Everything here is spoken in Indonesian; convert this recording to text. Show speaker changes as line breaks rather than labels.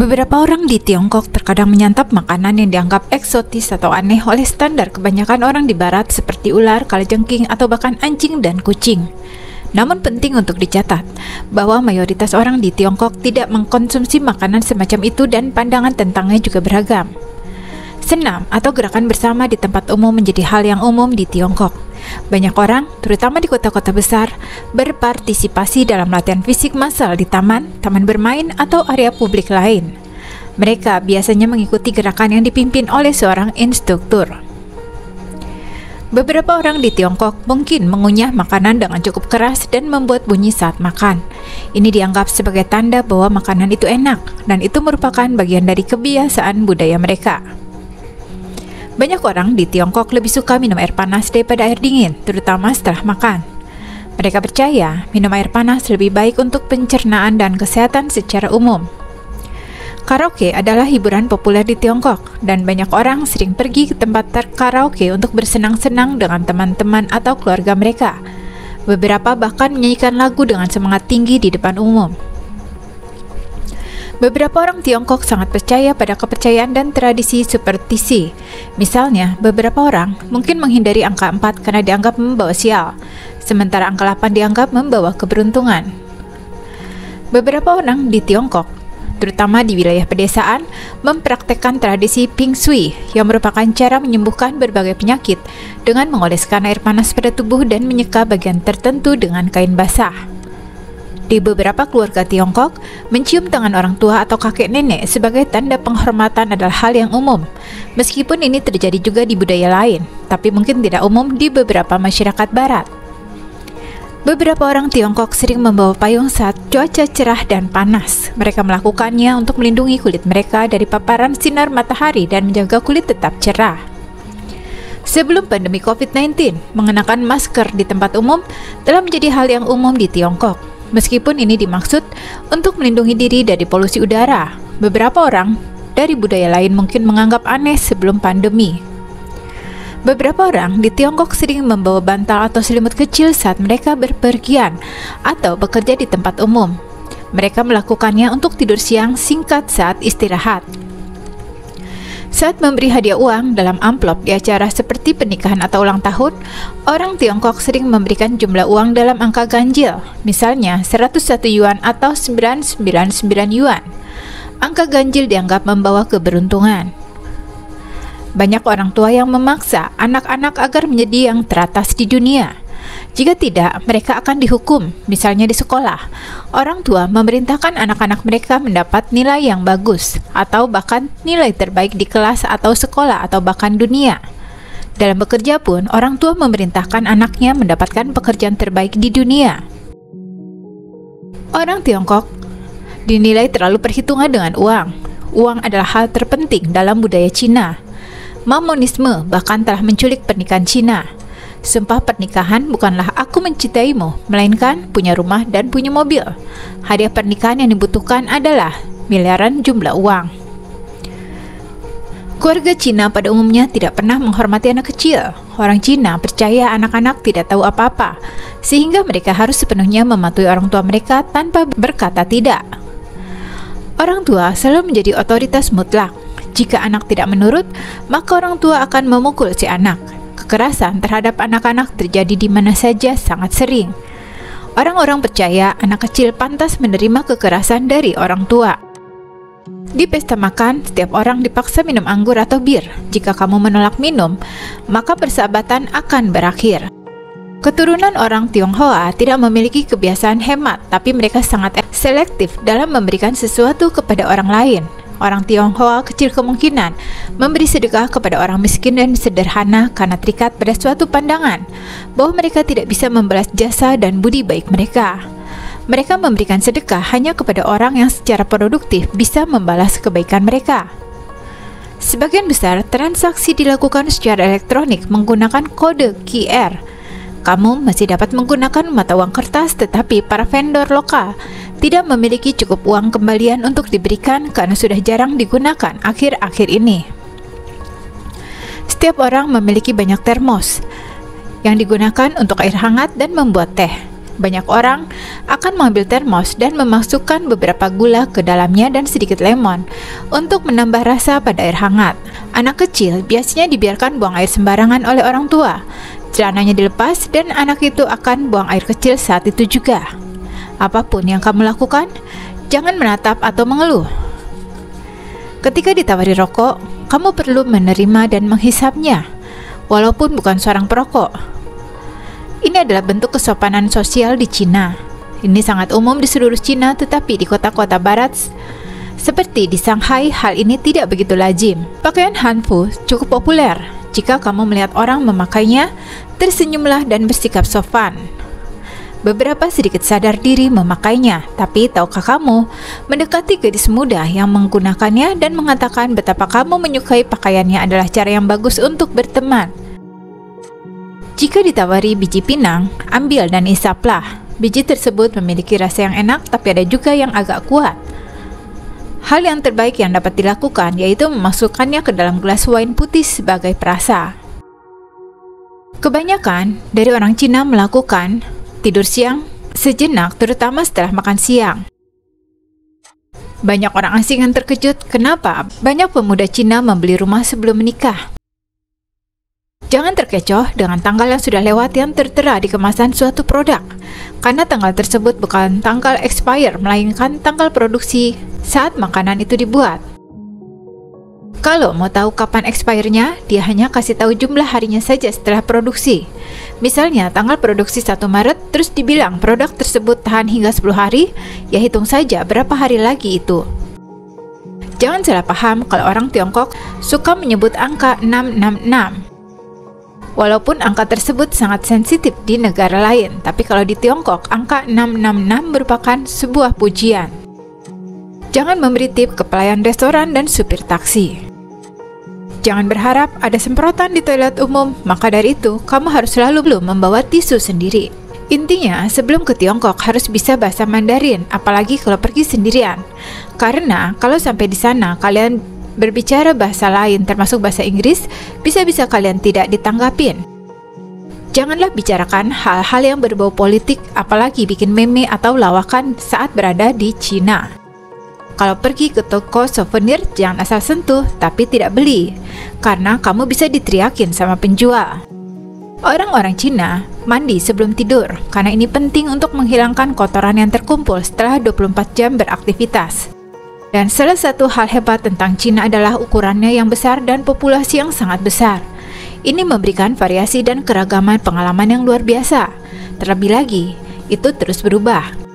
Beberapa orang di Tiongkok terkadang menyantap makanan yang dianggap eksotis atau aneh oleh standar kebanyakan orang di barat seperti ular, kalajengking, atau bahkan anjing dan kucing. Namun penting untuk dicatat bahwa mayoritas orang di Tiongkok tidak mengkonsumsi makanan semacam itu dan pandangan tentangnya juga beragam. Senam atau gerakan bersama di tempat umum menjadi hal yang umum di Tiongkok. Banyak orang, terutama di kota-kota besar, berpartisipasi dalam latihan fisik massal di taman, taman bermain, atau area publik lain. Mereka biasanya mengikuti gerakan yang dipimpin oleh seorang instruktur. Beberapa orang di Tiongkok mungkin mengunyah makanan dengan cukup keras dan membuat bunyi saat makan. Ini dianggap sebagai tanda bahwa makanan itu enak, dan itu merupakan bagian dari kebiasaan budaya mereka. Banyak orang di Tiongkok lebih suka minum air panas daripada air dingin, terutama setelah makan. Mereka percaya minum air panas lebih baik untuk pencernaan dan kesehatan secara umum. Karaoke adalah hiburan populer di Tiongkok, dan banyak orang sering pergi ke tempat karaoke untuk bersenang-senang dengan teman-teman atau keluarga mereka. Beberapa bahkan menyanyikan lagu dengan semangat tinggi di depan umum. Beberapa orang Tiongkok sangat percaya pada kepercayaan dan tradisi superstisi. Misalnya, beberapa orang mungkin menghindari angka 4 karena dianggap membawa sial, sementara angka 8 dianggap membawa keberuntungan. Beberapa orang di Tiongkok, terutama di wilayah pedesaan, mempraktekkan tradisi Ping Shui yang merupakan cara menyembuhkan berbagai penyakit dengan mengoleskan air panas pada tubuh dan menyeka bagian tertentu dengan kain basah. Di beberapa keluarga Tiongkok, mencium tangan orang tua atau kakek nenek sebagai tanda penghormatan adalah hal yang umum. Meskipun ini terjadi juga di budaya lain, tapi mungkin tidak umum di beberapa masyarakat barat. Beberapa orang Tiongkok sering membawa payung saat cuaca cerah dan panas. Mereka melakukannya untuk melindungi kulit mereka dari paparan sinar matahari dan menjaga kulit tetap cerah. Sebelum pandemi COVID-19, mengenakan masker di tempat umum telah menjadi hal yang umum di Tiongkok. Meskipun ini dimaksud untuk melindungi diri dari polusi udara, beberapa orang dari budaya lain mungkin menganggap aneh sebelum pandemi. Beberapa orang di Tiongkok sering membawa bantal atau selimut kecil saat mereka berpergian atau bekerja di tempat umum. Mereka melakukannya untuk tidur siang singkat saat istirahat. Saat memberi hadiah uang dalam amplop di acara seperti pernikahan atau ulang tahun, orang Tiongkok sering memberikan jumlah uang dalam angka ganjil, misalnya 101 yuan atau 999 yuan. Angka ganjil dianggap membawa keberuntungan. Banyak orang tua yang memaksa anak-anak agar menjadi yang teratas di dunia. Jika tidak, mereka akan dihukum, misalnya di sekolah. Orang tua memerintahkan anak-anak mereka mendapat nilai yang bagus, atau bahkan nilai terbaik di kelas atau sekolah atau bahkan dunia. Dalam bekerja pun, orang tua memerintahkan anaknya mendapatkan pekerjaan terbaik di dunia. Orang Tiongkok dinilai terlalu perhitungan dengan uang. Uang adalah hal terpenting dalam budaya Cina. Mamonisme bahkan telah menculik pernikahan Cina. Sumpah pernikahan bukanlah aku mencintaimu, melainkan punya rumah dan punya mobil. Hadiah pernikahan yang dibutuhkan adalah miliaran jumlah uang. Keluarga Cina pada umumnya tidak pernah menghormati anak kecil. Orang Cina percaya anak-anak tidak tahu apa-apa, sehingga mereka harus sepenuhnya mematuhi orang tua mereka tanpa berkata tidak. Orang tua selalu menjadi otoritas mutlak. Jika anak tidak menurut, maka orang tua akan memukul si anak. Kekerasan terhadap anak-anak terjadi di mana saja sangat sering. Orang-orang percaya anak kecil pantas menerima kekerasan dari orang tua. Di pesta makan, setiap orang dipaksa minum anggur atau bir. Jika kamu menolak minum, maka persahabatan akan berakhir. Keturunan orang Tionghoa tidak memiliki kebiasaan hemat, tapi mereka sangat selektif dalam memberikan sesuatu kepada orang lain. Orang Tionghoa kecil kemungkinan memberi sedekah kepada orang miskin dan sederhana karena terikat pada suatu pandangan bahwa mereka tidak bisa membalas jasa dan budi baik mereka. Mereka memberikan sedekah hanya kepada orang yang secara produktif bisa membalas kebaikan mereka. Sebagian besar transaksi dilakukan secara elektronik menggunakan kode QR. Kamu masih dapat menggunakan mata uang kertas, tetapi para vendor lokal tidak memiliki cukup uang kembalian untuk diberikan karena sudah jarang digunakan akhir-akhir ini. Setiap orang memiliki banyak termos yang digunakan untuk air hangat dan membuat teh. banyak orang akan mengambil termos dan memasukkan beberapa gula ke dalamnya dan sedikit lemon untuk menambah rasa pada air hangat. Anak kecil biasanya dibiarkan buang air sembarangan oleh orang tua. Celananya dilepas dan anak itu akan buang air kecil saat itu juga. Apapun yang kamu lakukan, jangan menatap atau mengeluh. Ketika ditawari rokok, kamu perlu menerima dan menghisapnya, walaupun bukan seorang perokok. Ini adalah bentuk kesopanan sosial di Cina. Ini sangat umum di seluruh Cina, tetapi di kota-kota barat seperti di Shanghai, hal ini tidak begitu lazim. Pakaian hanfu cukup populer. Jika kamu melihat orang memakainya, tersenyumlah dan bersikap sopan. Beberapa sedikit sadar diri memakainya, tapi tahukah kamu, mendekati gadis muda yang menggunakannya dan mengatakan betapa kamu menyukai pakaiannya adalah cara yang bagus untuk berteman. Jika ditawari biji pinang, ambil dan isaplah. Biji tersebut memiliki rasa yang enak, tapi ada juga yang agak kuat. Hal yang terbaik yang dapat dilakukan yaitu memasukkannya ke dalam gelas wine putih sebagai perasa. Kebanyakan dari orang Cina melakukan tidur siang sejenak, terutama setelah makan siang. Banyak orang asing yang terkejut kenapa banyak pemuda Cina membeli rumah sebelum menikah. Jangan terkecoh dengan tanggal yang sudah lewat yang tertera di kemasan suatu produk, karena tanggal tersebut bukan tanggal expire, melainkan tanggal produksi saat makanan itu dibuat. Kalau mau tahu kapan expire-nya, dia hanya kasih tahu jumlah harinya saja setelah produksi. Misalnya tanggal produksi 1 Maret, terus dibilang produk tersebut tahan hingga 10 hari, ya hitung saja berapa hari lagi itu. Jangan salah paham kalau orang Tiongkok suka menyebut angka 666. Walaupun angka tersebut sangat sensitif di negara lain, tapi kalau di Tiongkok, angka 666 merupakan sebuah pujian. Jangan memberi tip ke pelayan restoran dan supir taksi. Jangan berharap ada semprotan di toilet umum, maka dari itu, kamu harus selalu membawa tisu sendiri. Intinya, sebelum ke Tiongkok harus bisa bahasa Mandarin, apalagi kalau pergi sendirian. Karena kalau sampai di sana, kalian berbicara bahasa lain termasuk bahasa Inggris, bisa-bisa kalian tidak ditanggapin. Janganlah bicarakan hal-hal yang berbau politik, apalagi bikin meme atau lawakan saat berada di Cina. Kalau pergi ke toko souvenir, jangan asal sentuh tapi tidak beli, karena kamu bisa diteriakin sama penjual. Orang-orang Cina mandi sebelum tidur, karena ini penting untuk menghilangkan kotoran yang terkumpul setelah 24 jam beraktivitas. Dan salah satu hal hebat tentang Cina adalah ukurannya yang besar dan populasi yang sangat besar. Ini memberikan variasi dan keragaman pengalaman yang luar biasa. Terlebih lagi, itu terus berubah.